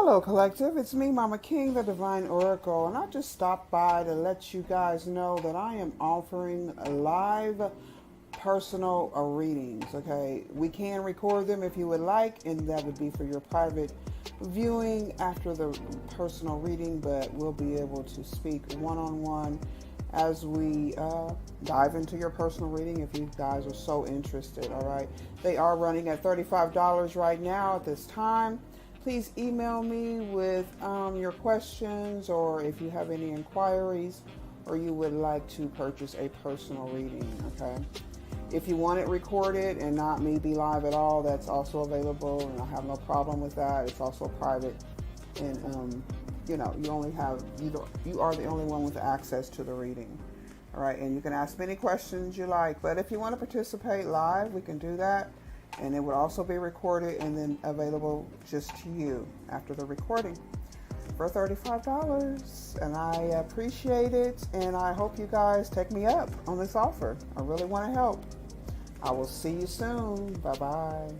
Hello, Collective. It's me, Mama King, the Divine Oracle, and I just stopped by to let you guys know that I am offering live personal readings. Okay, we can record them if you would like, and that would be for your private viewing after the personal reading, but we'll be able to speak one on one as we dive into your personal reading if you guys are so interested. All right, they are running at $35 right now at this time. Please email me with your questions, or if you have any inquiries or you would like to purchase a personal reading. Okay, if you want it recorded and not me be live at all, that's also available, and I have no problem with that. It's also private, and you only have you are the only one with access to the reading. All right, and you can ask me any questions you like. But if you want to participate live, we can do that, and it would also be recorded and then available just to you after the recording for $35. And I appreciate it, and I hope you guys take me up on this offer. I really want to help. I will see you soon. Bye bye.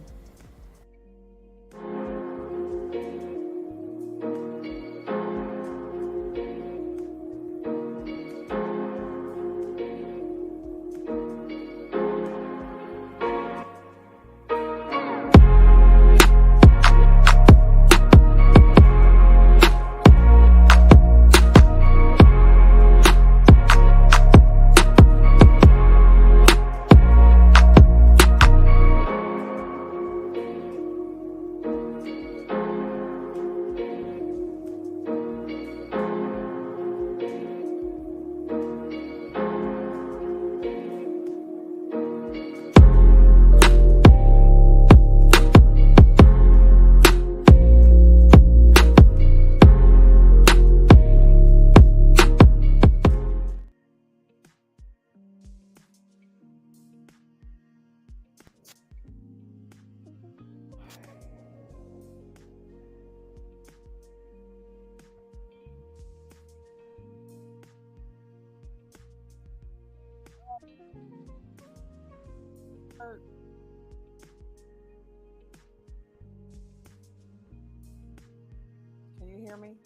Can you hear me?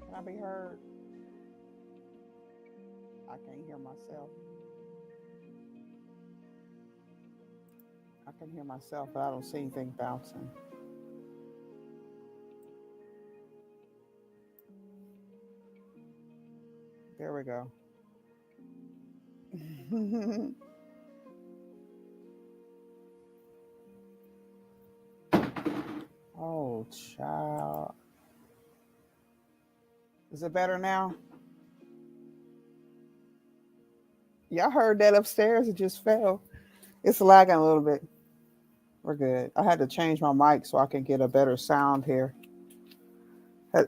Can I be heard? I can't hear myself. I can hear myself, but I don't see anything bouncing. There we go. Oh, child. Is it better now? Y'all heard that upstairs? It just fell. It's lagging a little bit. We're good. I had to change my mic so I can get a better sound here. Uh,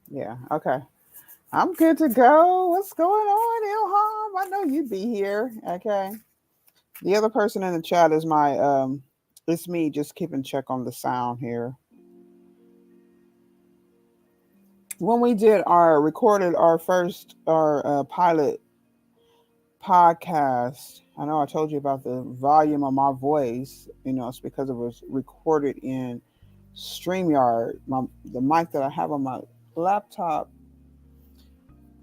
Yeah, okay. I'm good to go. What's going on, Ilham? I know you'd be here. Okay. The other person in the chat is it's me just keeping check on the sound here. When we did recorded our pilot podcast, I know I told you about the volume of my voice. It's because it was recorded in StreamYard. The mic that I have on my laptop,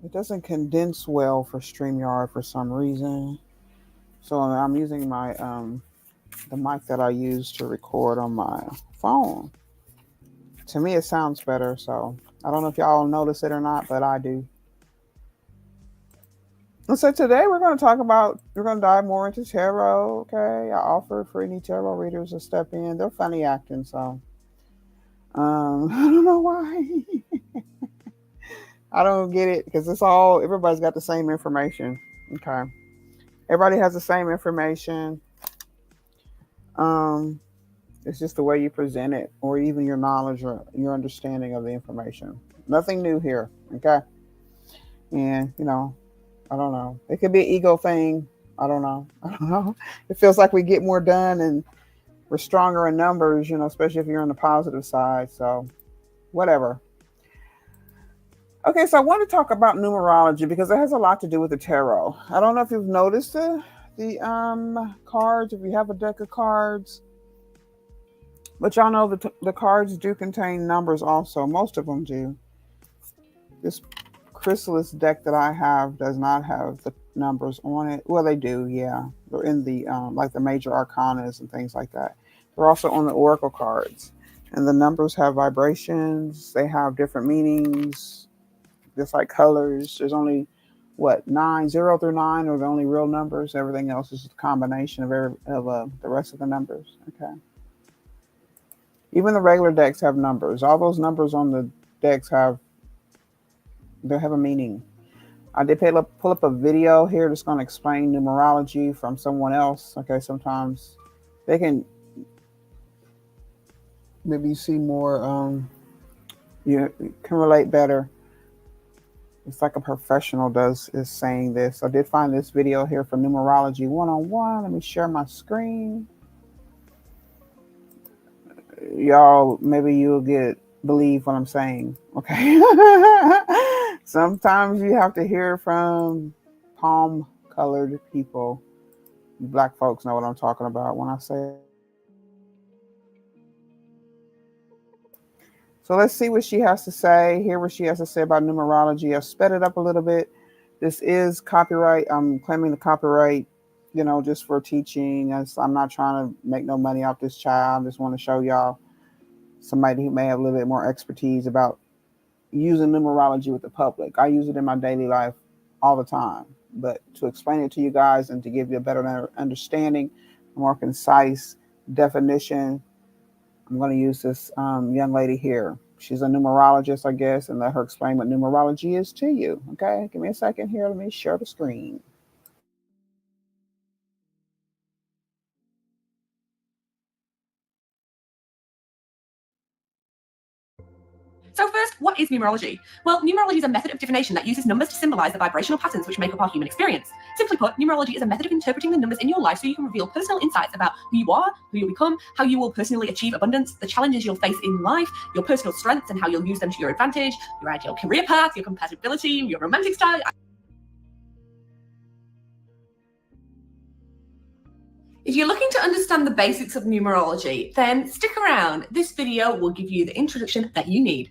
it doesn't condense well for StreamYard for some reason. So I'm using my the mic that I use to record on my phone. To me, it sounds better. So I don't know if y'all notice it or not, but I do. And so today we're going to dive more into tarot. Okay, I offer for any tarot readers to step in. They're funny acting, so I don't know why. I don't get it because everybody's got the same information. Okay, everybody has the same information. It's just the way you present it, or even your knowledge or your understanding of the information. Nothing new here. Okay, and I don't know. It could be an ego thing. I don't know. I don't know. It feels like we get more done and we're stronger in numbers, especially if you're on the positive side. So, whatever. Okay, so I want to talk about numerology because it has a lot to do with the tarot. I don't know if you've noticed the cards, if you have a deck of cards, but y'all know the cards do contain numbers also. Most of them do. This chrysalis deck that I have does not have the numbers on it. Well, they do, yeah. They're in the like the major arcanas and things like that. They're also on the oracle cards, and the numbers have vibrations. They have different meanings, just like colors. There's only what 0 through 9 are the only real numbers. Everything else is a combination of the rest of the numbers. Okay. Even the regular decks have numbers. All those numbers on the decks they have a meaning. I did pull up a video here that's going to explain numerology from someone else. Okay, sometimes they can maybe see more. You can relate better. It's like a professional is saying this. I did find this video here for numerology 101. Let me share my screen. Y'all, maybe you'll believe what I'm saying. Okay. Sometimes you have to hear from palm colored people. Black folks know what I'm talking about when I say it. So let's see what she has to say. Hear what she has to say about numerology. I've sped it up a little bit. This is copyright. I'm claiming the copyright, just for teaching. I'm not trying to make no money off this child. I just want to show y'all somebody who may have a little bit more expertise about using numerology with the public. I use it in my daily life all the time. But to explain it to you guys and to give you a better understanding, a more concise definition, I'm going to use this young lady here. She's a numerologist, I guess, and let her explain what numerology is to you. Okay, give me a second here. Let me share the screen. So first, what is numerology? Well, numerology is a method of divination that uses numbers to symbolize the vibrational patterns which make up our human experience. Simply put, numerology is a method of interpreting the numbers in your life so you can reveal personal insights about who you are, who you'll become, how you will personally achieve abundance, the challenges you'll face in life, your personal strengths and how you'll use them to your advantage, your ideal career path, your compatibility, your romantic style. If you're looking to understand the basics of numerology, then stick around. This video will give you the introduction that you need.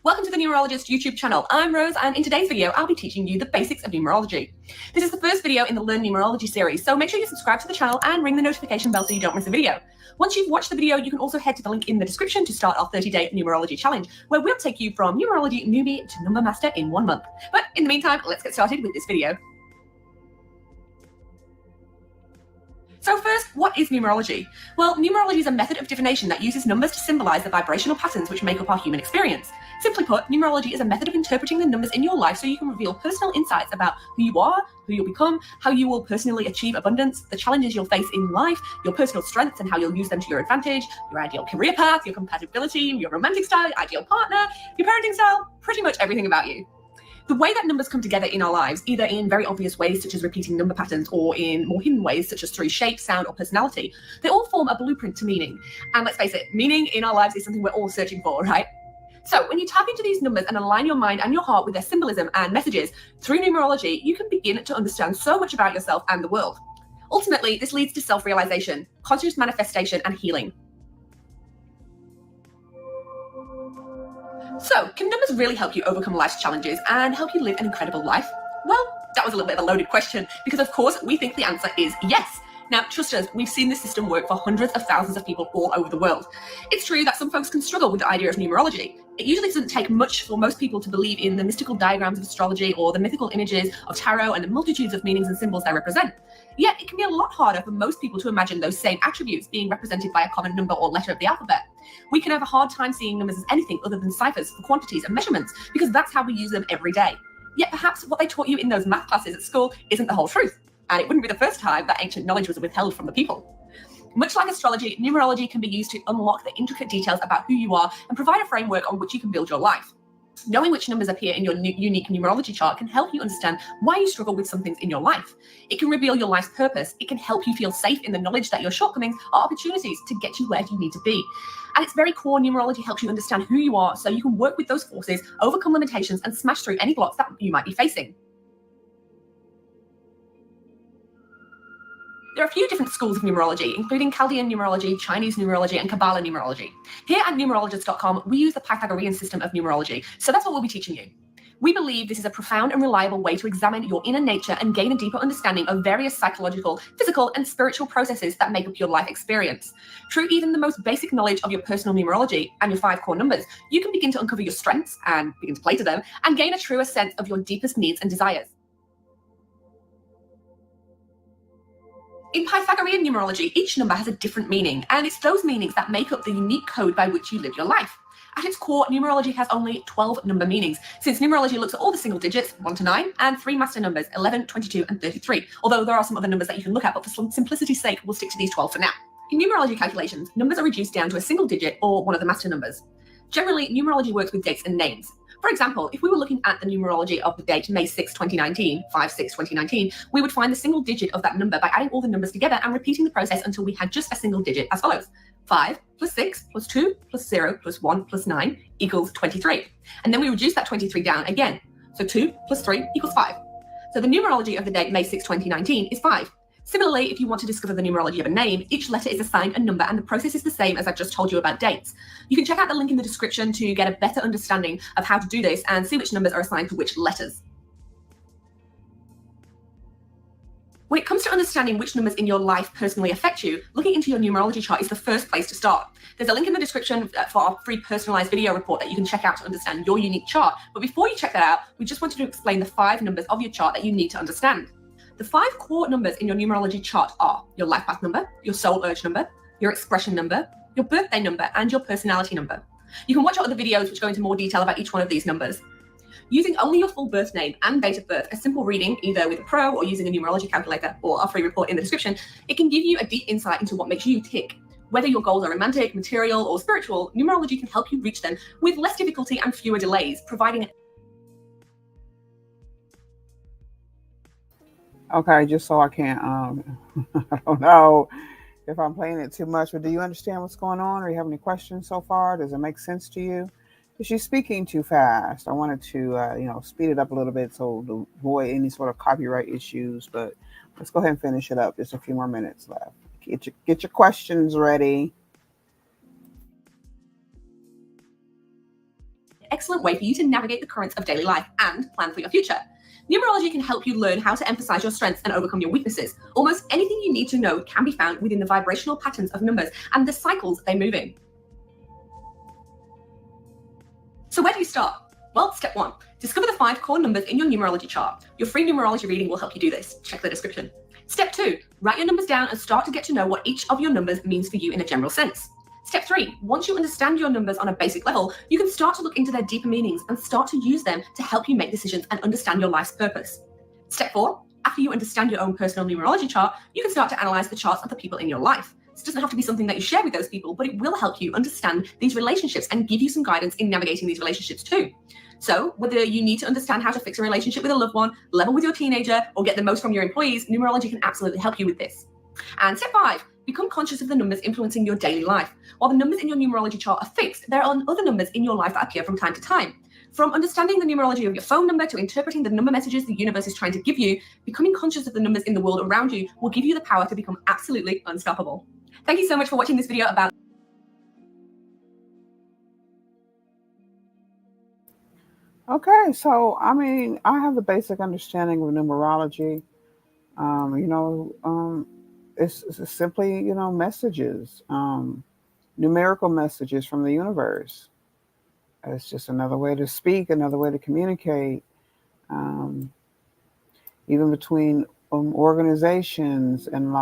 Welcome to the Numerologist YouTube channel. I'm Rose, and in today's video, I'll be teaching you the basics of numerology. This is the first video in the Learn Numerology series, so make sure you subscribe to the channel and ring the notification bell so you don't miss a video. Once you've watched the video, you can also head to the link in the description to start our 30-day numerology challenge, where we'll take you from numerology newbie to number master in 1 month. But in the meantime, let's get started with this video. So first, what is numerology? Well, numerology is a method of divination that uses numbers to symbolize the vibrational patterns which make up our human experience. Simply put, numerology is a method of interpreting the numbers in your life so you can reveal personal insights about who you are, who you'll become, how you will personally achieve abundance, the challenges you'll face in life, your personal strengths and how you'll use them to your advantage, your ideal career path, your compatibility, your romantic style, ideal partner, your parenting style, pretty much everything about you. The way that numbers come together in our lives, either in very obvious ways such as repeating number patterns or in more hidden ways such as through shape, sound or personality, they all form a blueprint to meaning. And let's face it, meaning in our lives is something we're all searching for, right? So when you tap into these numbers and align your mind and your heart with their symbolism and messages through numerology, you can begin to understand so much about yourself and the world. Ultimately, this leads to self-realization, conscious manifestation and healing. So, can numbers really help you overcome life's challenges and help you live an incredible life? Well, that was a little bit of a loaded question because, of course, we think the answer is yes. Now, trust us, we've seen this system work for hundreds of thousands of people all over the world. It's true that some folks can struggle with the idea of numerology. It usually doesn't take much for most people to believe in the mystical diagrams of astrology or the mythical images of tarot and the multitudes of meanings and symbols they represent. Yet, it can be a lot harder for most people to imagine those same attributes being represented by a common number or letter of the alphabet. We can have a hard time seeing numbers as anything other than ciphers for quantities and measurements because that's how we use them every day. Yet perhaps what they taught you in those math classes at school isn't the whole truth. And it wouldn't be the first time that ancient knowledge was withheld from the people. Much like astrology, numerology can be used to unlock the intricate details about who you are and provide a framework on which you can build your life. Knowing which numbers appear in your unique numerology chart can help you understand why you struggle with some things in your life. It can reveal your life's purpose. It can help you feel safe in the knowledge that your shortcomings are opportunities to get you where you need to be. At its very core, numerology helps you understand who you are so you can work with those forces, overcome limitations, and smash through any blocks that you might be facing. There are a few different schools of numerology, including Chaldean numerology, Chinese numerology, and Kabbalah numerology. Here at Numerologist.com, we use the Pythagorean system of numerology, so that's what we'll be teaching you. We believe this is a profound and reliable way to examine your inner nature and gain a deeper understanding of various psychological, physical, and spiritual processes that make up your life experience. Through even the most basic knowledge of your personal numerology and your 5 core numbers, you can begin to uncover your strengths and begin to play to them and gain a truer sense of your deepest needs and desires. In Pythagorean numerology, each number has a different meaning, and it's those meanings that make up the unique code by which you live your life. At its core, numerology has only 12 number meanings, since numerology looks at all the single digits, 1 to 9, and 3 master numbers, 11, 22, and 33, although there are some other numbers that you can look at, but for simplicity's sake, we'll stick to these 12 for now. In numerology calculations, numbers are reduced down to a single digit or one of the master numbers. Generally, numerology works with dates and names. For example, if we were looking at the numerology of the date May 6, 2019, 5/6/2019, we would find the single digit of that number by adding all the numbers together and repeating the process until we had just a single digit as follows. 5 plus 6 plus 2 plus 0 plus 1 plus 9 equals 23. And then we reduce that 23 down again. So 2 plus 3 equals 5. So the numerology of the date May 6, 2019 is 5. Similarly, if you want to discover the numerology of a name, each letter is assigned a number and the process is the same as I've just told you about dates. You can check out the link in the description to get a better understanding of how to do this and see which numbers are assigned to which letters. When it comes to understanding which numbers in your life personally affect you, looking into your numerology chart is the first place to start. There's a link in the description for our free personalized video report that you can check out to understand your unique chart. But before you check that out, we just wanted to explain the 5 numbers of your chart that you need to understand. The 5 core numbers in your numerology chart are your life path number, your soul urge number, your expression number, your birthday number, and your personality number. You can watch our other videos which go into more detail about each one of these numbers. Using only your full birth name and date of birth, a simple reading, either with a pro or using a numerology calculator or our free report in the description, it can give you a deep insight into what makes you tick. Whether your goals are romantic, material, or spiritual, numerology can help you reach them with less difficulty and fewer delays, providing Okay, just so I can't, I don't know if I'm playing it too much, but do you understand what's going on? Or you have any questions so far? Does it make sense to you? Is she speaking too fast? I wanted to, speed it up a little bit so to avoid any sort of copyright issues, but let's go ahead and finish it up. Just a few more minutes left. Get your questions ready. Excellent way for you to navigate the currents of daily life and plan for your future. Numerology can help you learn how to emphasize your strengths and overcome your weaknesses. Almost anything you need to know can be found within the vibrational patterns of numbers and the cycles they move in. So where do you start? Well, step 1, discover the 5 core numbers in your numerology chart. Your free numerology reading will help you do this. Check the description. Step 2, write your numbers down and start to get to know what each of your numbers means for you in a general sense. Step 3, once you understand your numbers on a basic level, you can start to look into their deeper meanings and start to use them to help you make decisions and understand your life's purpose. Step 4, after you understand your own personal numerology chart, you can start to analyze the charts of the people in your life. This doesn't have to be something that you share with those people, but it will help you understand these relationships and give you some guidance in navigating these relationships too. So whether you need to understand how to fix a relationship with a loved one, level with your teenager, or get the most from your employees, numerology can absolutely help you with this. And step 5, become conscious of the numbers influencing your daily life. While the numbers in your numerology chart are fixed, there are other numbers in your life that appear from time to time. From understanding the numerology of your phone number to interpreting the number messages the universe is trying to give you, becoming conscious of the numbers in the world around you will give you the power to become absolutely unstoppable. Thank you so much for watching this video about Okay, so I have the basic understanding of numerology. It's simply, messages, numerical messages from the universe. It's just another way to speak, another way to communicate, even between organizations and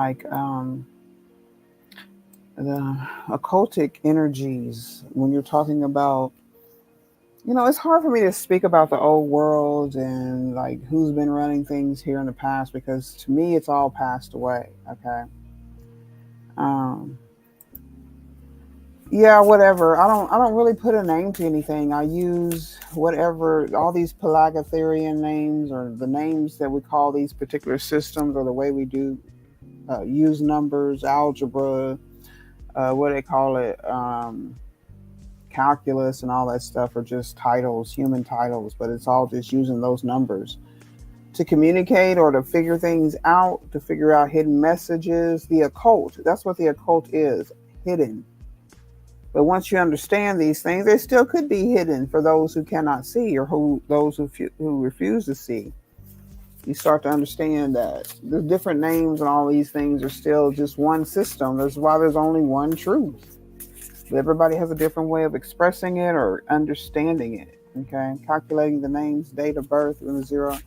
the occultic energies. When you're talking about, it's hard for me to speak about the old world and who's been running things here in the past, because to me it's all passed away. Okay. Yeah, whatever. I don't really put a name to anything. I use whatever, all these Pelagotherian names, or the names that we call these particular systems, or the way we do use numbers, algebra, what do they call it, calculus, and all that stuff are just titles, human titles, but it's all just using those numbers to communicate or to figure things out, to figure out hidden messages. The occult, that's what the occult is, hidden. But once you understand these things, they still could be hidden for those who cannot see, or who refuse to see. You start to understand that the different names and all these things are still just one system. That's why there's only one truth. But everybody has a different way of expressing it or understanding it. Okay, calculating the names, date of birth, and the zero.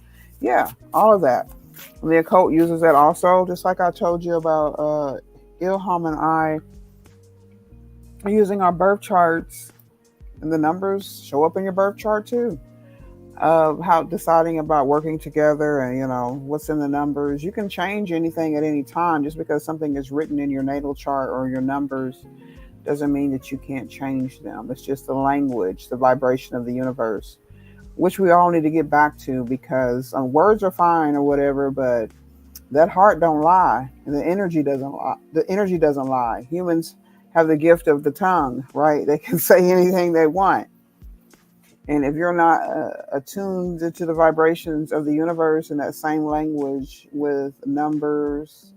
Yeah, all of that. And the occult uses that also, just like I told you about Ilham and I using our birth charts, and the numbers show up in your birth chart too. How deciding about working together, and what's in the numbers. You can change anything at any time. Just because something is written in your natal chart or your numbers doesn't mean that you can't change them. It's just the language, the vibration of the universe, which we all need to get back to, because words are fine or whatever, but that heart don't lie, and the energy doesn't lie. The energy doesn't lie. Humans have the gift of the tongue, right? They can say anything they want. And if you're not attuned to the vibrations of the universe in that same language with numbers,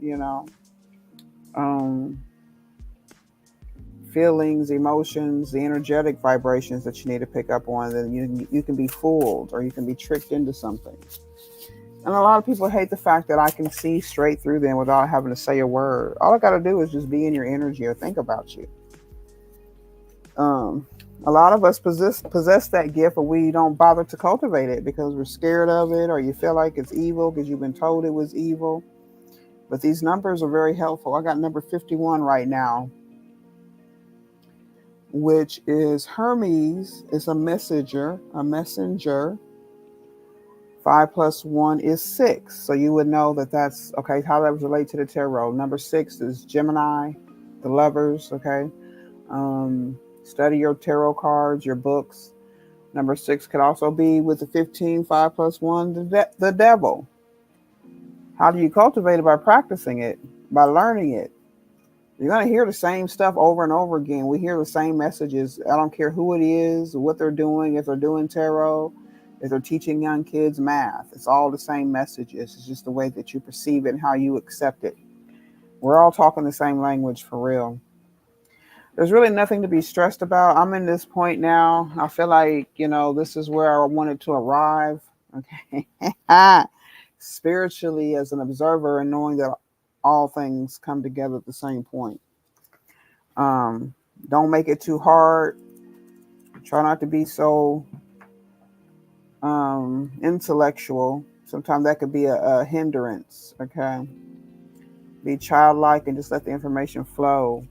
um, feelings, emotions, the energetic vibrations that you need to pick up on, then you can be fooled, or you can be tricked into something. And a lot of people hate the fact that I can see straight through them without having to say a word. All I got to do is just be in your energy or think about you. A lot of us possess that gift, but we don't bother to cultivate it because we're scared of it, or you feel like it's evil because you've been told it was evil. But these numbers are very helpful. I got number 51 right now, which is Hermes. It's a messenger. 5 plus 1 is 6. So you would know that that's, okay, how that would relate to the tarot. Number 6 is Gemini, the lovers, okay? Study your tarot cards, your books. Number 6 could also be with the 15, 5 plus 1, the devil. How do you cultivate it? By practicing it, by learning it. You're going to hear the same stuff over and over again. We hear the same messages. I don't care who it is, what they're doing, if they're doing tarot, if they're teaching young kids math. It's all the same messages. It's just the way that you perceive it and how you accept it. We're all talking the same language for real. There's really nothing to be stressed about. I'm in this point now. I feel like, this is where I wanted to arrive. Okay. Spiritually, as an observer, and knowing that all things come together at the same point. Don't make it too hard. Try not to be so intellectual. Sometimes that could be a hindrance. Okay. Be childlike and just let the information flow.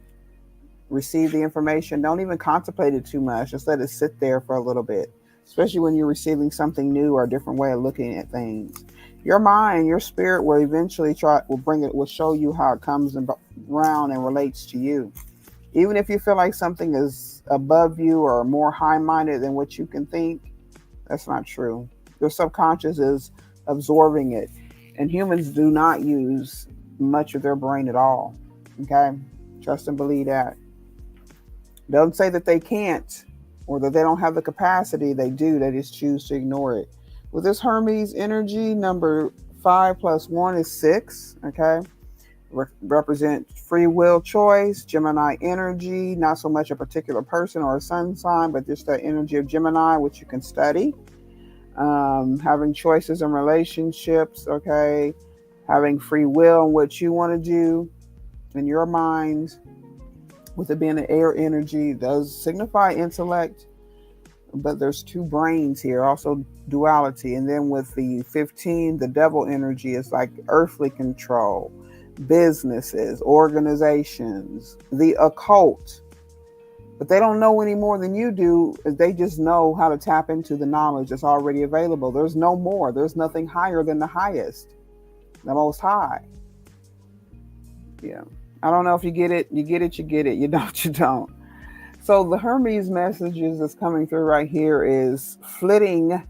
Receive the information. Don't even contemplate it too much. Just let it sit there for a little bit, especially when you're receiving something new or a different way of looking at things. Your mind, your spirit will eventually will show you how it comes around and relates to you. Even if you feel like something is above you or more high-minded than what you can think, that's not true. Your subconscious is absorbing it, and humans do not use much of their brain at all. Okay? Trust and believe that. Don't say that they can't or that they don't have the capacity. They do. They just choose to ignore it. With this Hermes energy, number 5 plus 1 is 6. Okay. Represent free will choice. Gemini energy, not so much a particular person or a sun sign, but just that energy of Gemini, which you can study. Having choices in relationships. Okay. Having free will in what you want to do in your mind. With it being an air energy, does signify intellect, but there's 2 brains here, also duality. And then with the 15, the devil energy is like earthly control, businesses, organizations, the occult. But they don't know any more than you do. They just know how to tap into the knowledge that's already available. There's no more. There's nothing higher than the highest, the most high. Yeah. I don't know if you get it. You get it. You get it. You don't. You don't. So the Hermes messages that's coming through right here is flitting,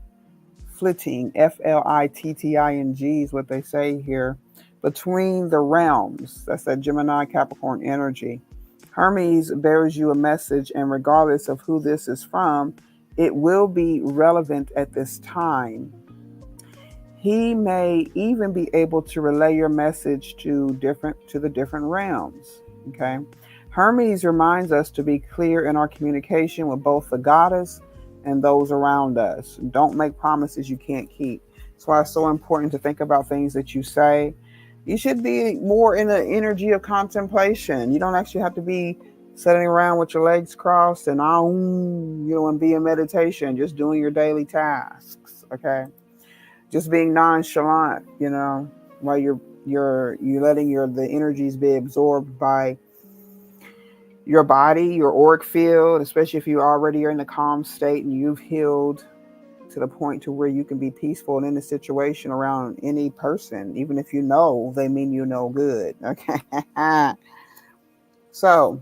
Flitting, is what they say here, between the realms. That's that Gemini Capricorn energy. Hermes bears you a message, and regardless of who this is from, it will be relevant at this time. He may even be able to relay your message to the different realms. Okay. Hermes reminds us to be clear in our communication with both the goddess and those around us. Don't make promises you can't keep. That's why it's so important to think about things that you say. You should be more in the energy of contemplation. You don't actually have to be sitting around with your legs crossed and and be in meditation, just doing your daily tasks. Okay. Just being nonchalant, while you're letting the energies be absorbed by your body, your auric field, especially if you already are in the calm state and you've healed to the point to where you can be peaceful and in a situation around any person, even if you know they mean you no good. Okay. So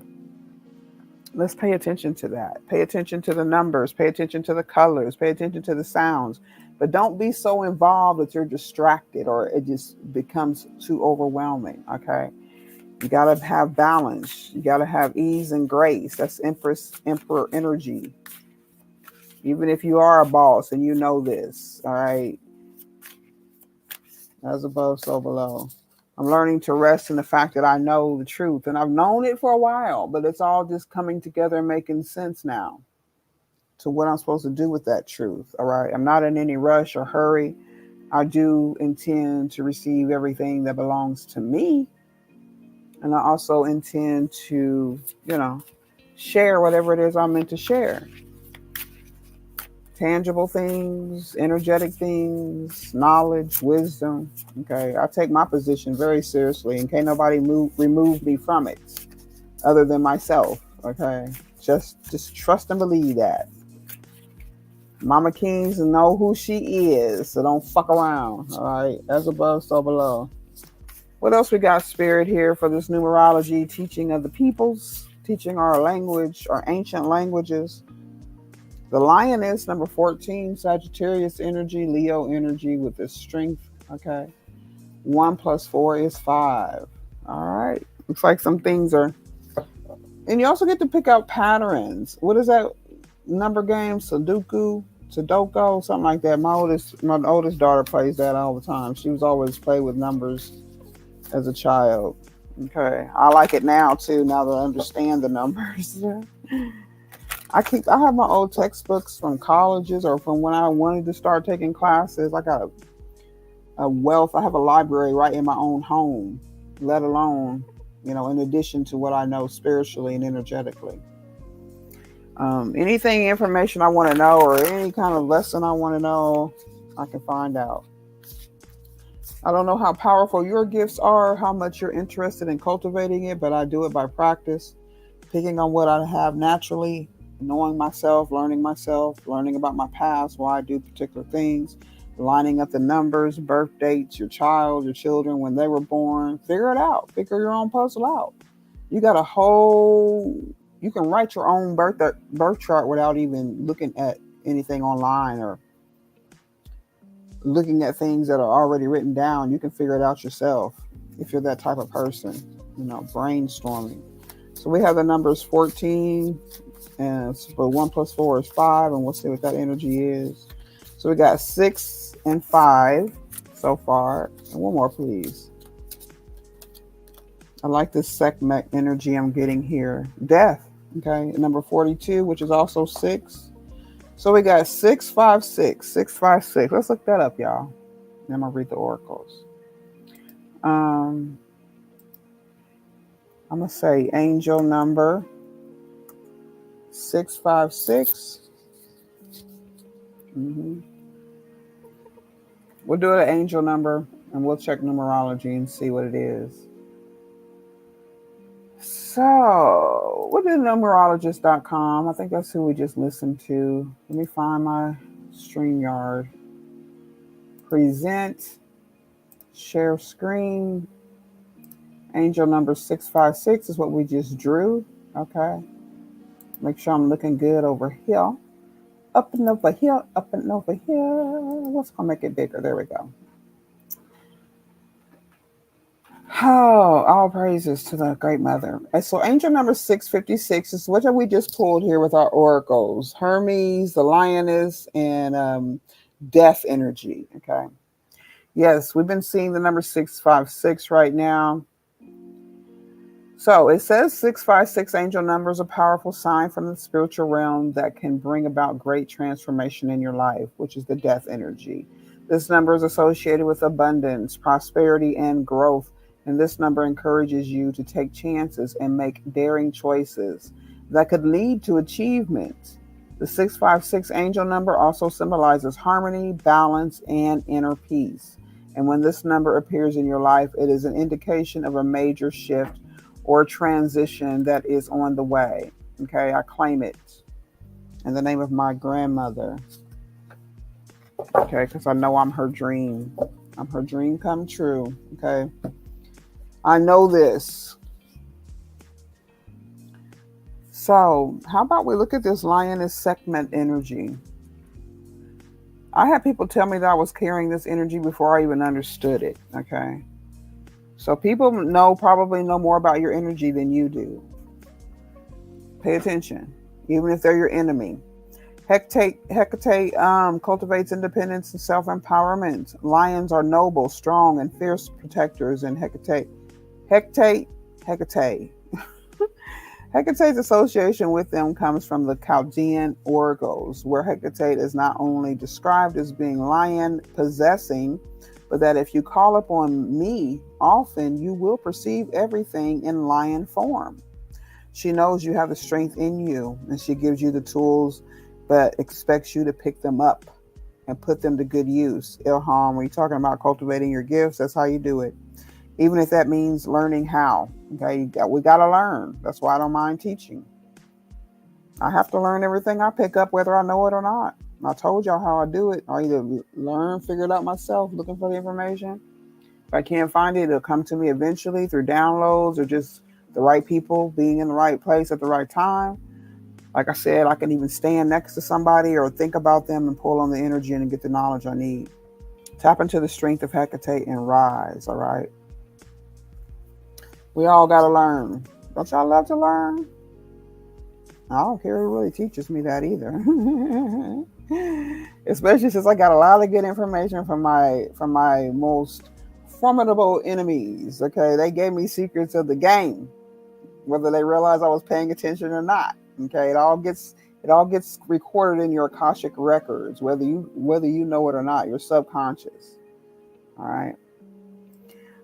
let's pay attention to that. Pay attention to the numbers, pay attention to the colors, pay attention to the sounds. But don't be so involved that you're distracted or it just becomes too overwhelming. Okay. You got to have balance. You got to have ease and grace. That's Emperor energy. Even if you are a boss and you know this, all right, as above, so below. I'm learning to rest in the fact that I know the truth, and I've known it for a while, but it's all just coming together and making sense now to what I'm supposed to do with that truth. All right. I'm not in any rush or hurry. I do intend to receive everything that belongs to me. And I also intend to, share whatever it is I'm meant to share. Tangible things, energetic things, knowledge, wisdom. Okay. I take my position very seriously and can't nobody remove me from it other than myself. Okay. Just trust and believe that. Mama Kings know who she is, so don't fuck around. All right. As above, so below. What else we got, Spirit, here for this numerology teaching of the peoples, teaching our language, our ancient languages. The Lioness, number 14, Sagittarius energy, Leo energy with this strength. Okay. 1 + 4 is 5. All right. Looks like some things are. And you also get to pick out patterns. What is that number game? Sudoku, something like that. My oldest daughter plays that all the time. She was always playing with numbers as a child. Okay. I like it now too, now that I understand the numbers. I have my old textbooks from colleges or from when I wanted to start taking classes. I got a wealth. I have a library right in my own home, let alone, in addition to what I know spiritually and energetically. Information I want to know or any kind of lesson I want to know, I can find out. I don't know how powerful your gifts are, how much you're interested in cultivating it, but I do it by practice, picking on what I have naturally, knowing myself, learning about my past, why I do particular things, lining up the numbers, birth dates, your child, your children, when they were born. Figure it out. Figure your own puzzle out. You can write your own birth chart without even looking at anything online or looking at things that are already written down. You can figure it out yourself if you're that type of person, brainstorming. So we have the numbers 14, and so 1 + 4 is 5, and we'll see what that energy is. So we got 6 and 5 so far. And one more, please. I like this Sekhmet energy I'm getting here. Death, okay, number 42, which is also 6. So we got 656, 656. Let's look that up, y'all. Then I'm gonna read the oracles. I'm gonna say angel number 656. We'll do an angel number and we'll check numerology and see what it is. So, what is numerologist.com? I think that's who we just listened to. Let me find my StreamYard. Present, share screen. Angel number 656 is what we just drew. Okay. Make sure I'm looking good over here. Up and over here, up and over here. Let's go make it bigger. There we go. Oh, all praises to the great mother. And so angel number 656 is what we just pulled here with our oracles. Hermes, the lioness, and death energy. Okay. Yes, we've been seeing the number 656 right now. So it says 656 angel number is a powerful sign from the spiritual realm that can bring about great transformation in your life, which is the death energy. This number is associated with abundance, prosperity, and growth. And this number encourages you to take chances and make daring choices that could lead to achievement. The 656 angel number also symbolizes harmony, balance, and inner peace. And when this number appears in your life, it is an indication of a major shift or transition that is on the way. Okay, I claim it in the name of my grandmother. Okay, because I know I'm her dream. I'm her dream come true. Okay, I know this. So how about we look at this lioness segment energy? I had people tell me that I was carrying this energy before I even understood it. Okay. So people probably know more about your energy than you do. Pay attention, even if they're your enemy. Hecate cultivates independence and self-empowerment. Lions are noble, strong, and fierce protectors. And Hecate's association with them comes from the Chaldean oracles, where Hecate is not only described as being lion-possessing, but that if you call upon me often, you will perceive everything in lion form. She knows you have the strength in you, and she gives you the tools, but expects you to pick them up and put them to good use. Ilham, when you're talking about cultivating your gifts, that's how you do it. Even if that means learning how. Okay, we got to learn. That's why I don't mind teaching. I have to learn everything I pick up, whether I know it or not. I told y'all how I do it. I either learn, figure it out myself, looking for the information. If I can't find it, it'll come to me eventually through downloads or just the right people being in the right place at the right time. Like I said, I can even stand next to somebody or think about them and pull on the energy and get the knowledge I need. Tap into the strength of Hecate and rise, all right? We all got to learn. Don't y'all love to learn? I don't care who really teaches me that either. Especially since I got a lot of good information from my most formidable enemies. Okay, they gave me secrets of the game, whether they realize I was paying attention or not. Okay, it all gets recorded in your Akashic records, whether you know it or not, your subconscious. All right.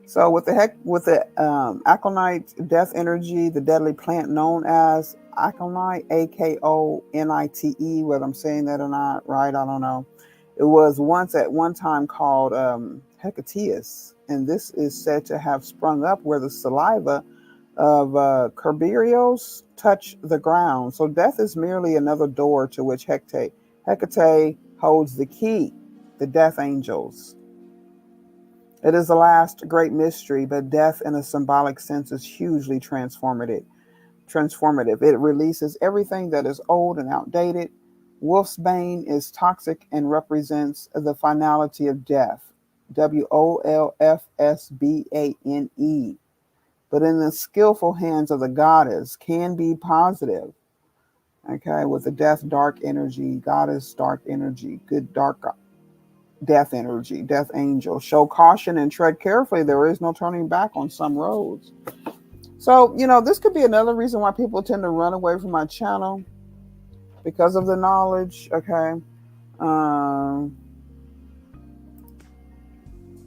So with the aconite death energy, the deadly plant known as aconite, Akonite, whether I'm saying that or not right, I don't know. It was at one time called Hecateus, and this is said to have sprung up where the saliva of Kerberos touch the ground. So death is merely another door to which Hecate holds the key, the death angels. It is the last great mystery, but death in a symbolic sense is hugely transformative. It releases everything that is old and outdated. Wolfsbane is toxic and represents the finality of death. Wolfsbane. But in the skillful hands of the goddess can be positive. Okay, with the death dark energy, goddess dark energy, good dark death energy, death angel. Show caution and tread carefully. There is no turning back on some roads. So, this could be another reason why people tend to run away from my channel, because of the knowledge. Okay.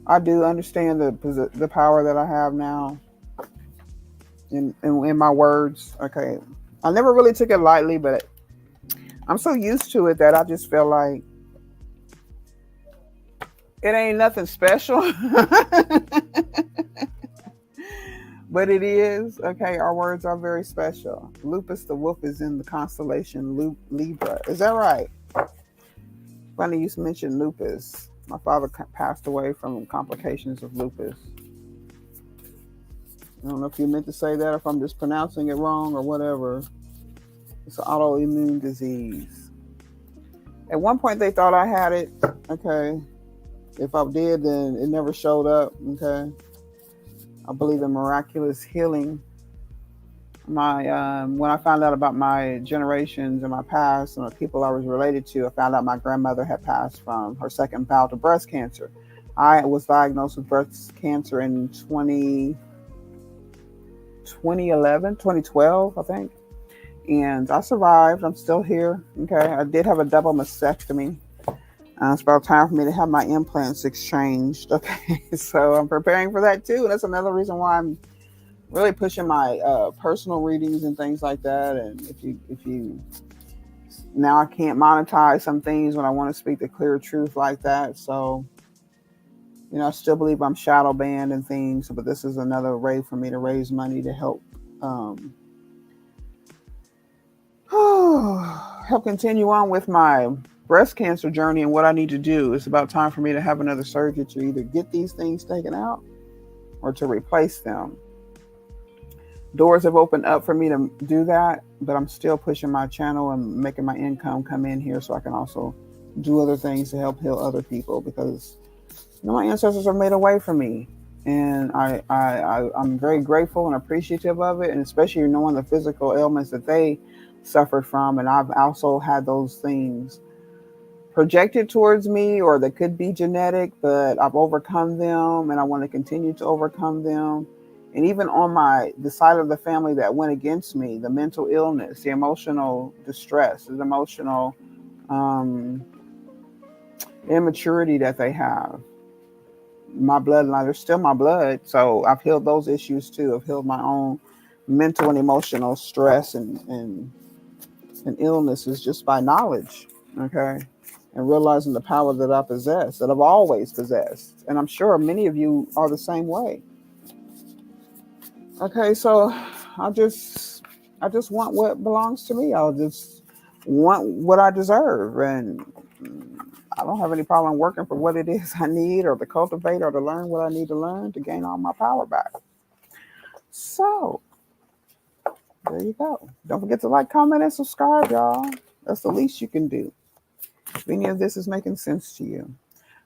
I do understand the power that I have now in my words. Okay. I never really took it lightly, but I'm so used to it that I just feel like it ain't nothing special. But it is. Okay, our words are very special. Lupus the wolf is in the constellation Libra. Is that right? Funny you mentioned lupus. My father passed away from complications of lupus. I don't know if you meant to say that or if I'm just pronouncing it wrong or whatever. It's an autoimmune disease. At one point, they thought I had it. Okay. If I did, then it never showed up. Okay. I believe in miraculous healing. When I found out about my generations and my past and the people I was related to, I found out my grandmother had passed from her second bout of breast cancer. I was diagnosed with breast cancer in 2012, I think. And I survived. I'm still here. Okay. I did have a double mastectomy. It's about time for me to have my implants exchanged. Okay. So I'm preparing for that too. And that's another reason why I'm really pushing my personal readings and things like that. And if you now I can't monetize some things when I want to speak the clear truth like that. So, I still believe I'm shadow banned and things, but this is another way for me to raise money to help help continue on with my breast cancer journey and what I need to do. It's about time for me to have another surgery to either get these things taken out or to replace them. Doors have opened up for me to do that, but I'm still pushing my channel and making my income come in here so I can also do other things to help heal other people, because my ancestors have made a way for me, and I'm very grateful and appreciative of it, and especially knowing the physical ailments that they suffered from, and I've also had those things projected towards me, or that could be genetic, but I've overcome them, and I want to continue to overcome them. And even on the side of the family that went against me, the mental illness, the emotional distress, the emotional immaturity that they have, my bloodline, they're still my blood. So I've healed those issues too. I've healed my own mental and emotional stress and illnesses just by knowledge, okay? And realizing the power that I possess, that I've always possessed. And I'm sure many of you are the same way. Okay, so I just want what belongs to me. I'll just want what I deserve, and I don't have any problem working for what it is I need, or to cultivate, or to learn what I need to learn to gain all my power back. So there you go. Don't forget to like, comment, and subscribe, y'all. That's the least you can do if any of this is making sense to you.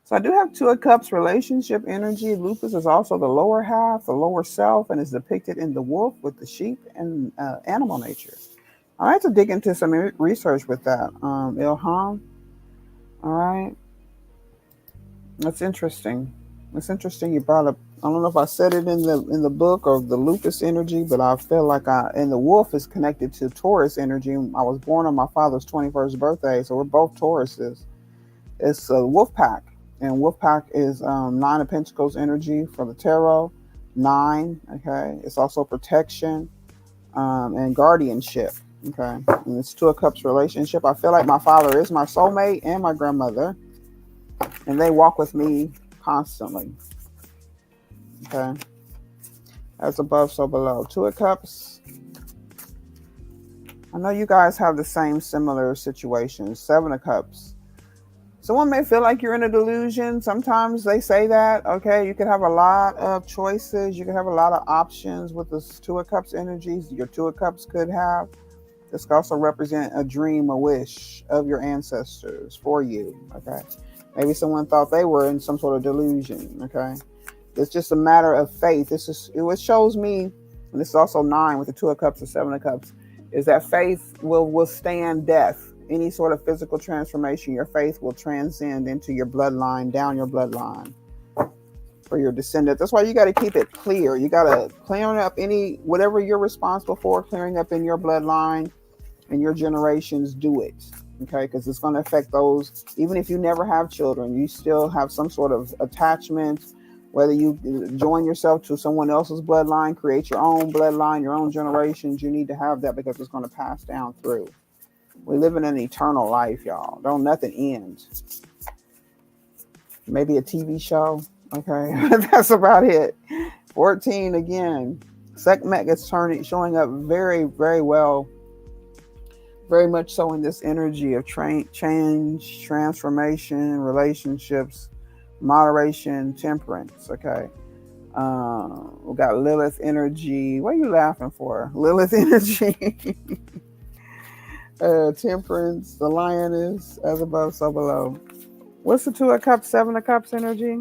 So I do have Two of Cups relationship energy. Lupus is also the lower half, the lower self, and is depicted in the wolf with the sheep and animal nature. I have to dig into some research with that. Ilham. All right. That's interesting. It's interesting you brought up. I don't know if I said it in the book or the lupus energy, but I feel like and the wolf is connected to Taurus energy. I was born on my father's 21st birthday, so we're both Tauruses. It's a wolf pack. And wolf pack is Nine of Pentacles energy for the tarot. 9, okay? It's also protection and guardianship, okay? And it's Two of Cups relationship. I feel like my father is my soulmate and my grandmother, and they walk with me constantly, okay? As above, so below. Two of Cups. I know you guys have the same similar situations. Seven of Cups. Someone may feel like you're in a delusion. Sometimes they say that, okay? You could have a lot of choices. You could have a lot of options with this Two of Cups energies. Your Two of Cups could have. This could also represent a dream, a wish of your ancestors for you, okay? Maybe someone thought they were in some sort of delusion, okay? It's just a matter of faith. It shows me, and this is also 9 with the Two of Cups and Seven of Cups, is that faith will withstand death. Any sort of physical transformation, your faith will transcend into your bloodline, down your bloodline for your descendants. That's why you got to keep it clear. You got to clear up whatever you're responsible for, clearing up in your bloodline and your generations, do it. Okay, because it's going to affect those. Even if you never have children, you still have some sort of attachment, whether you join yourself to someone else's bloodline, create your own bloodline, your own generations. You need to have that because it's going to pass down through. We live in an eternal life, y'all. Don't nothing end. Maybe a TV show. Okay. That's about it. 14 again. Sekhmet gets showing up very, very well. Very much so in this energy of change, transformation, relationships, moderation, temperance. Okay. We got Lilith energy. What are you laughing for? Lilith energy. Temperance, the lioness, as above, so below. What's the Two of Cups, Seven of Cups energy?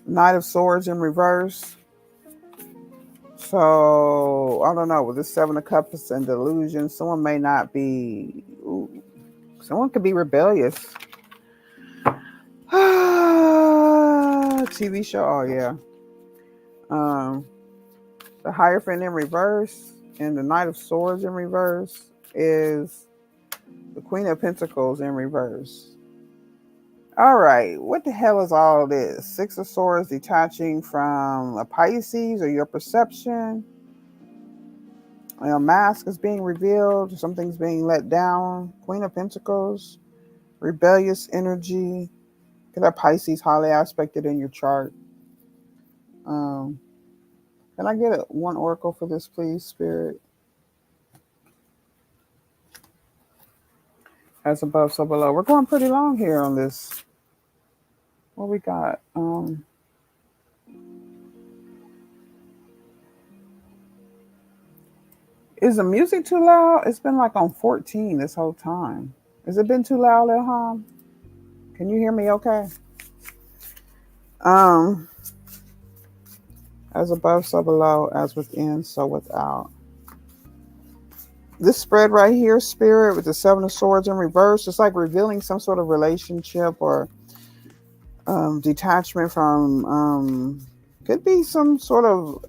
Knight of Swords in reverse. So, I don't know. With this Seven of Cups and delusion, someone may not be... Ooh, someone could be rebellious. TV show, oh yeah. The Hierophant in reverse and the Knight of Swords in reverse is the Queen of Pentacles in reverse. All right, what the hell is all this? Six of Swords detaching from a Pisces or your perception. A mask is being revealed. Something's being let down. Queen of Pentacles, rebellious energy. Get that Pisces highly aspected in your chart. Can I get one oracle for this, please, Spirit? As above, so below. We're going pretty long here on this. What we got? Is the music too loud? It's been like on 14 this whole time. Has it been too loud, Ilham? Can you hear me okay? As above, so below, as within, so without. This spread right here, Spirit, with the Seven of Swords in reverse, it's like revealing some sort of relationship or detachment from, could be some sort of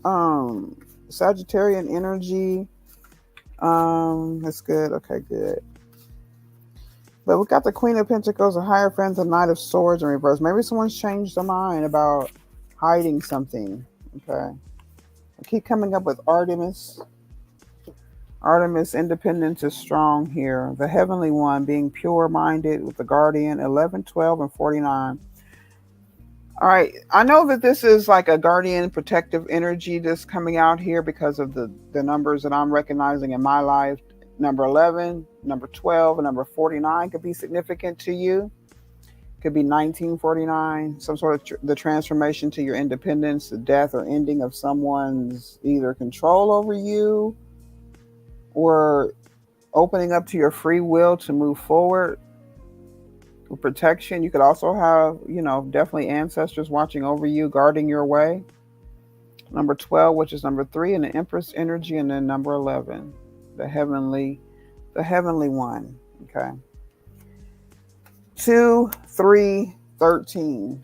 Sagittarian energy. That's good. Okay, good. But we got the Queen of Pentacles, the Hierophant, the Knight of Swords in reverse. Maybe someone's changed their mind about hiding something. Okay. I keep coming up with Artemis. Artemis, independence is strong here. The Heavenly One, being pure-minded with the Guardian, 11, 12, and 49. All right. I know that this is like a guardian protective energy that's coming out here because of the numbers that I'm recognizing in my life. Number 11, number 12, and number 49 could be significant to you. Could be 1949, some sort of the transformation to your independence, the death or ending of someone's either control over you or opening up to your free will to move forward with protection. You could also have, definitely ancestors watching over you, guarding your way. Number 12, which is number 3, and the Empress energy, and then number 11, the heavenly one. Okay. 2, 3, 13.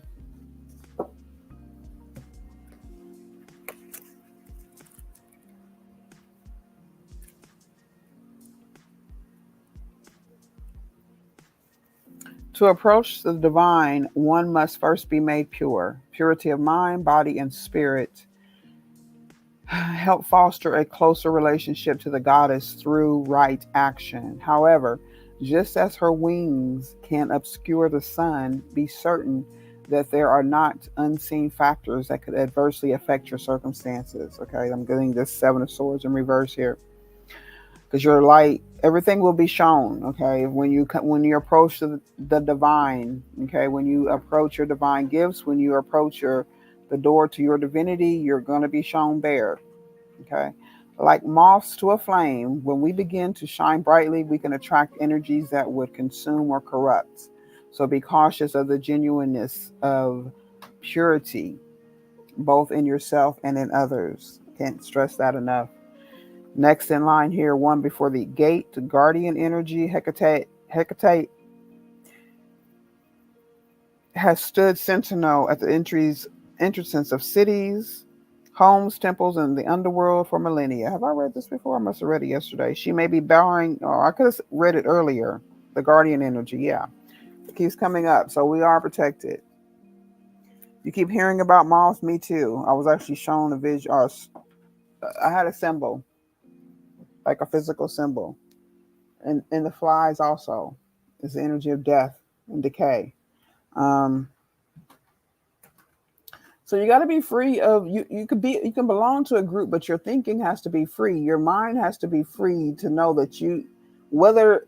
To approach the divine, one must first be made pure. Purity of mind, body, and spirit. Help foster a closer relationship to the goddess through right action. However, just as her wings can obscure the sun, be certain that there are not unseen factors that could adversely affect your circumstances. Okay, I'm getting this Seven of Swords in reverse here. Because your light, everything will be shown. Okay, when you approach the divine. Okay, when you approach your divine gifts, when you approach the door to your divinity, you're going to be shown bare. Okay, like moths to a flame, when we begin to shine brightly, we can attract energies that would consume or corrupt. So be cautious of the genuineness of purity, both in yourself and in others. Can't stress that enough. Next in line here, one before the gate, the guardian energy, Hecate has stood sentinel at the entrances of cities, homes, temples, and the underworld for millennia. Have I read this before? I must have read it yesterday. She may be bowing, or I could have read it earlier. The guardian energy, yeah. It keeps coming up, so we are protected. You keep hearing about moths, me too. I was actually shown a vision. I had a symbol, like a physical symbol. And the flies also is the energy of death and decay. So you got to be free of you can belong to a group, but your thinking has to be free. Your mind has to be free to know that whether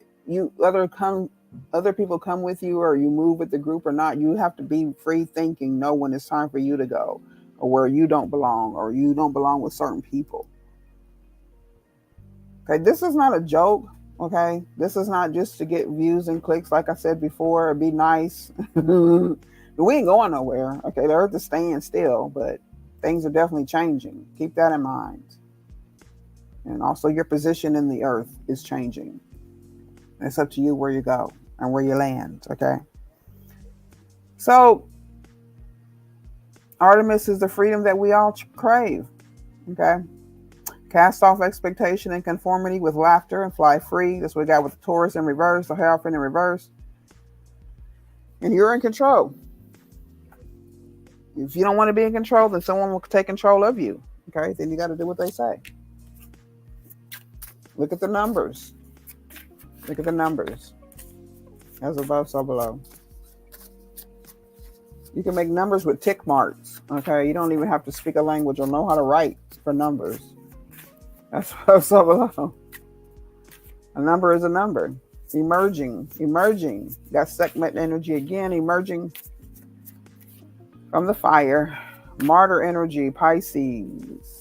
other people come with you or you move with the group or not, you have to be free thinking, know when it's time for you to go or where you don't belong or you don't belong with certain people. Okay, this is not a joke. Okay, this is not just to get views and clicks, like I said before, or be nice. We ain't going nowhere. Okay, the earth is staying still, but things are definitely changing. Keep that in mind. And also, your position in the earth is changing. It's up to you where you go and where you land. Okay, so Artemis is the freedom that we all crave. Okay, cast off expectation and conformity with laughter and fly free. That's what we got with the Taurus in reverse, the Hierophant in reverse. And you're in control. If you don't want to be in control, then someone will take control of you. Okay, then you got to do what they say. Look at the numbers. Look at the numbers. As above, so below. You can make numbers with tick marks. Okay, you don't even have to speak a language or know how to write for numbers. That's above, so below. A number is a number. Emerging. Got segment energy again, emerging from the fire. Martyr energy, Pisces.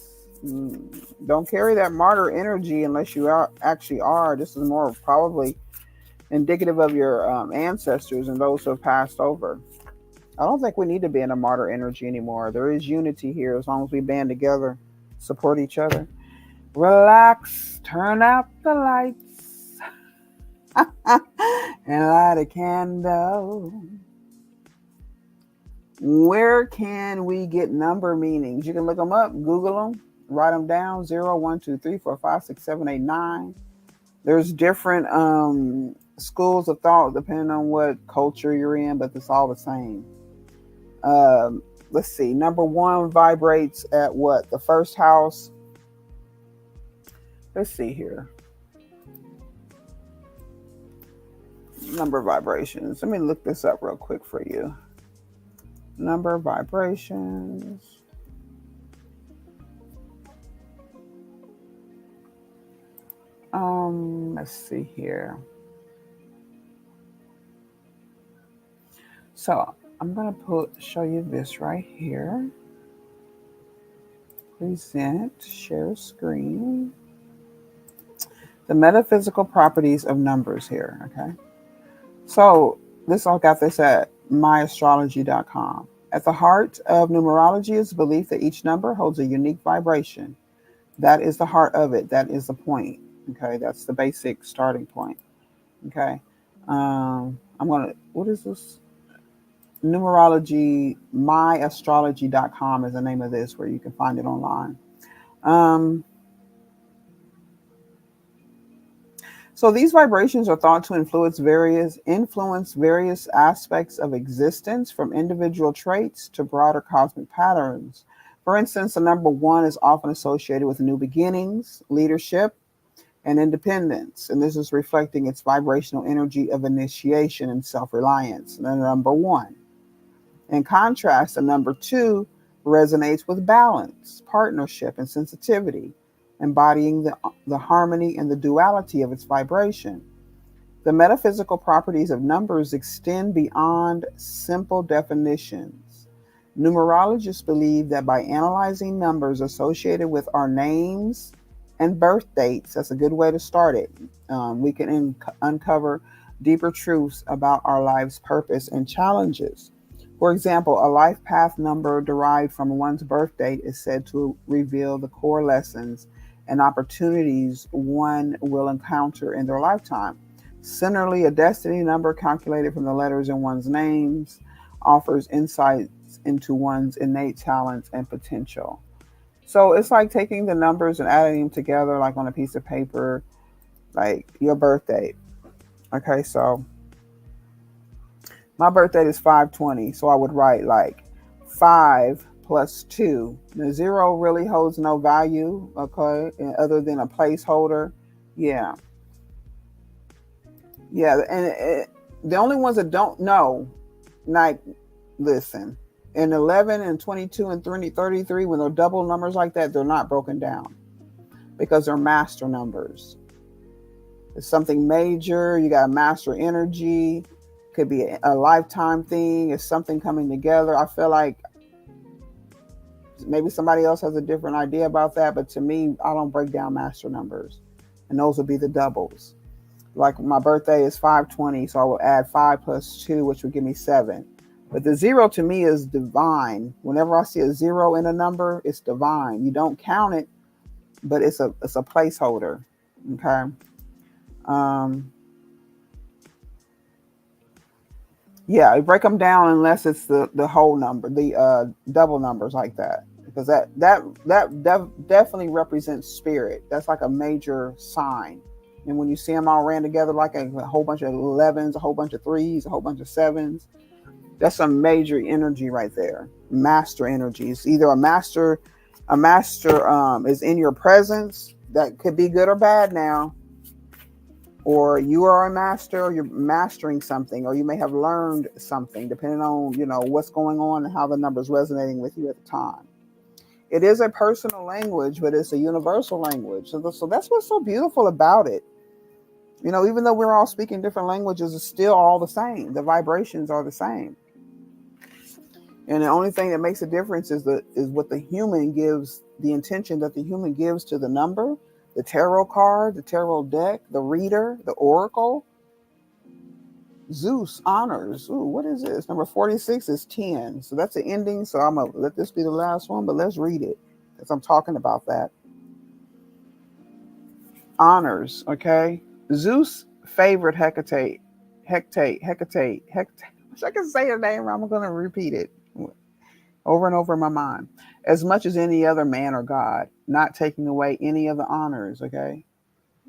Don't carry that martyr energy unless you actually are. This is more probably indicative of your ancestors and those who have passed over. I don't think we need to be in a martyr energy anymore. There is unity here as long as we band together, support each other. Relax, turn out the lights, and light a candle. Where can we get number meanings? You can look them up, Google them, write them down. 0, 1, 2, 3, 4, 5, 6, 7, 8, 9. There's different schools of thought depending on what culture you're in, but it's all the same. Let's see. Number 1 vibrates at what? The first house. Let's see here. Number vibrations. Let me look this up real quick for you. Number vibrations. Let's see here. So I'm gonna show you this right here. Present, share screen. The metaphysical properties of numbers here. Okay. So I got this at myastrology.com. At the heart of numerology is the belief that each number holds a unique vibration. That is the heart of it. That is the point. Okay, that's the basic starting point. Okay, what is this? Numerology, myastrology.com is the name of this, where you can find it online. So these vibrations are thought to influence various aspects of existence, from individual traits to broader cosmic patterns. For instance, the number 1 is often associated with new beginnings, leadership, and independence. And this is reflecting its vibrational energy of initiation and self-reliance. The number 1. In contrast, the number 2 resonates with balance, partnership, and sensitivity, embodying the harmony and the duality of its vibration. The metaphysical properties of numbers extend beyond simple definitions. Numerologists believe that by analyzing numbers associated with our names and birth dates, that's a good way to start it, we can uncover deeper truths about our life's purpose and challenges. For example, a life path number derived from one's birth date is said to reveal the core lessons and opportunities one will encounter in their lifetime. Similarly, a destiny number calculated from the letters in one's names offers insights into one's innate talents and potential. So it's like taking the numbers and adding them together, like on a piece of paper, like your birth date. Okay, so my birth date is 5/20, so I would write like 5 plus 2. The 0 really holds no value, okay, other than a placeholder. Yeah, and the only ones that don't know, like, listen, in 11 and 22 and 33, when they're double numbers like that, they're not broken down because they're master numbers. It's something major. You got master energy. Could be a lifetime thing. It's something coming together. I feel like maybe somebody else has a different idea about that, but to me, I don't break down master numbers. and those would be the doubles. Like my birthday is 520, so I will add 5 plus 2, which would give me 7. But the 0 to me is divine. Whenever I see a 0 in a number, it's divine. You don't count it, but it's a placeholder. Okay. Yeah, I break them down unless it's the whole number, the double numbers like that, because that definitely represents spirit. That's like a major sign. And when you see them all ran together like a whole bunch of 11s, a whole bunch of 3s, a whole bunch of 7s, that's some major energy right there. Master energy. It's either a master is in your presence. That could be good or bad now. Or you are a master, or you're mastering something, or you may have learned something, depending on, what's going on and how the number's resonating with you at the time. It is a personal language, but it's a universal language. So that's what's so beautiful about it. Even though we're all speaking different languages, it's still all the same. The vibrations are the same. And the only thing that makes a difference is what the human gives, the intention that the human gives to the number, the tarot card, the tarot deck, the reader, the oracle. Zeus honors. Ooh, what is this? Number 46 is 10. So that's the ending. So I'm going to let this be the last one, but let's read it because I'm talking about that. Honors, okay? Zeus favored Hecate. Wish I can say her name. I'm going to repeat it over and over in my mind. As much as any other man or god, not taking away any of the honors, okay?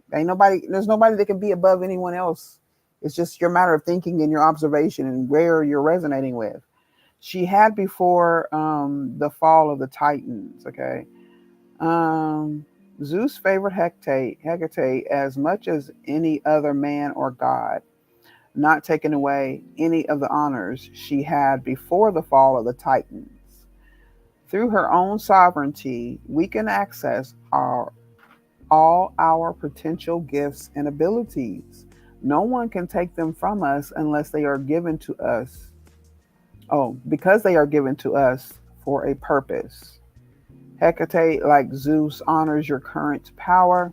There's nobody that can be above anyone else. It's just your matter of thinking and your observation and where you're resonating with. She had before the fall of the Titans, okay? Zeus favored Hecate as much as any other man or god, not taking away any of the honors she had before the fall of the Titans. Through her own sovereignty, we can access all our potential gifts and abilities. No one can take them from us unless they are given to us. Oh, because they are given to us for a purpose. Hecate, like Zeus, honors your current power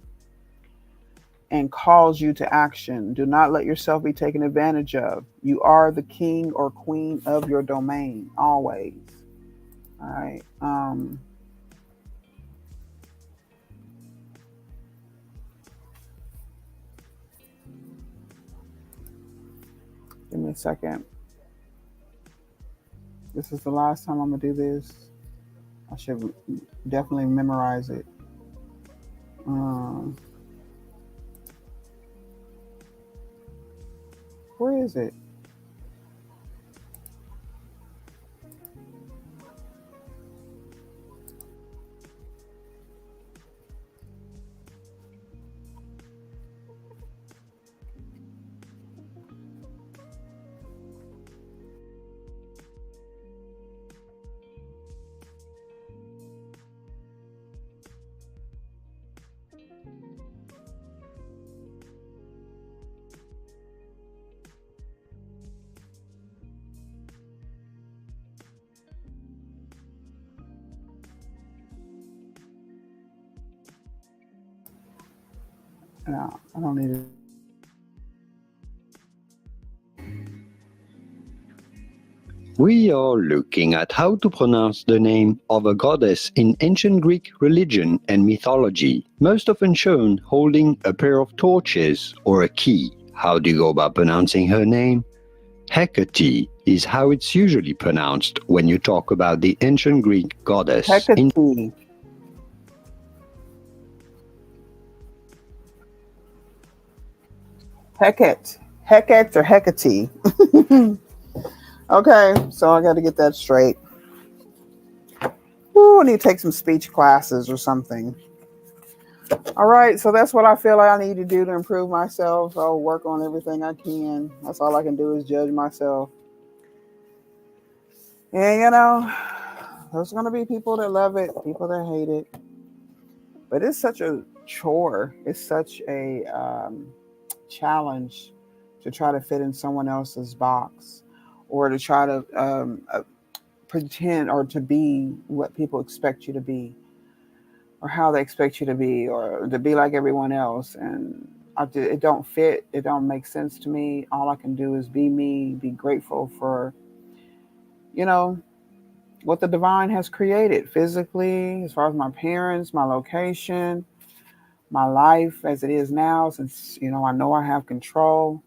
and calls you to action. Do not let yourself be taken advantage of. You are the king or queen of your domain, always. All right. Give me a second. This is the last time I'm going to do this. I should definitely memorize it. Where is it? No, I don't need it. We are looking at how to pronounce the name of a goddess in ancient Greek religion and mythology, most often shown holding a pair of torches or a key. How do you go about pronouncing her name? Hecate is how it's usually pronounced when you talk about the ancient Greek goddess. Hecate. Hecate or Hecate. Okay, so I got to get that straight. Ooh, I need to take some speech classes or something. All right, so that's what I feel like I need to do to improve myself. I'll work on everything I can. That's all I can do is judge myself. And, there's going to be people that love it, people that hate it. But it's such a chore. It's such a challenge to try to fit in someone else's box or to try to pretend or to be what people expect you to be. or how they expect you to be, or to be like everyone else. And it don't fit. It don't make sense to me. All I can do is be me, be grateful for, what the divine has created physically, as far as my parents, my location, my life as it is now, since, I know I have control,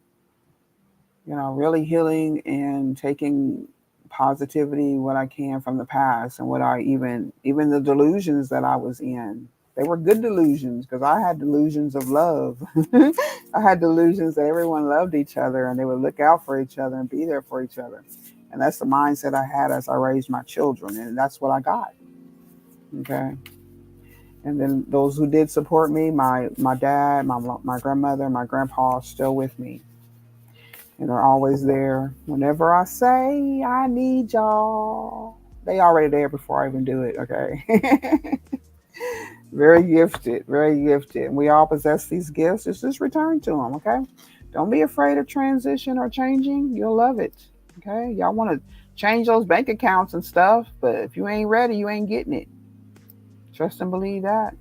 really healing and taking positivity, what I can from the past, and what even the delusions that I was in. They were good delusions, because I had delusions of love. I had delusions that everyone loved each other and they would look out for each other and be there for each other. And that's the mindset I had as I raised my children. And that's what I got. Okay. And then those who did support me, my dad, my grandmother, my grandpa, are still with me. And they're always there. Whenever I say I need y'all, they already there before I even do it. Okay. Very gifted, very gifted. And we all possess these gifts. Just return to them. Okay. Don't be afraid of transition or changing. You'll love it. Okay. Y'all want to change those bank accounts and stuff, but if you ain't ready, you ain't getting it. Trust and believe that.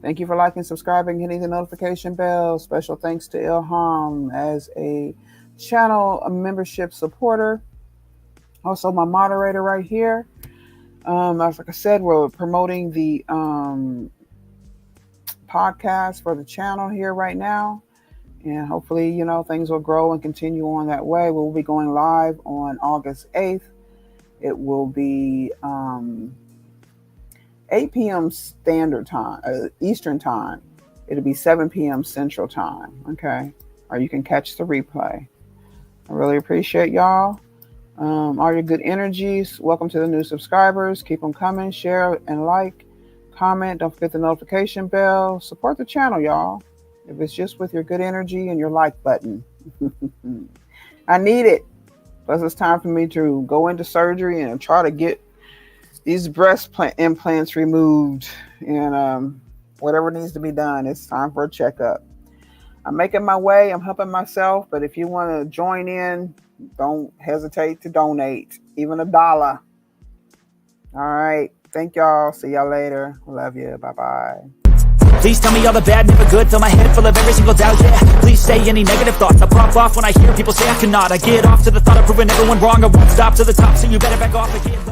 Thank you for liking, subscribing, hitting the notification bell. Special thanks to Ilham as a channel membership supporter. Also my moderator right here. Like I said, we're promoting the podcast for the channel here right now. And hopefully, things will grow and continue on that way. We'll be going live on August 8th. It will be 8 p.m. Standard Time, Eastern Time. It'll be 7 p.m. Central Time, okay? Or you can catch the replay. I really appreciate y'all. All your good energies. Welcome to the new subscribers. Keep them coming. Share and like. Comment. Don't forget the notification bell. Support the channel, y'all. If it's just with your good energy and your like button. I need it. Plus, it's time for me to go into surgery and try to get these breast implants removed. And whatever needs to be done, it's time for a checkup. I'm making my way. I'm helping myself. But if you want to join in, don't hesitate to donate. Even $1. All right. Thank y'all. See y'all later. Love you. Bye-bye. Please tell me all the bad, never good. Fill my head full of every single doubt, yeah. Please say any negative thoughts. I pop off when I hear people say I cannot. I get off to the thought of proving everyone wrong. I won't stop to the top, so you better back off again.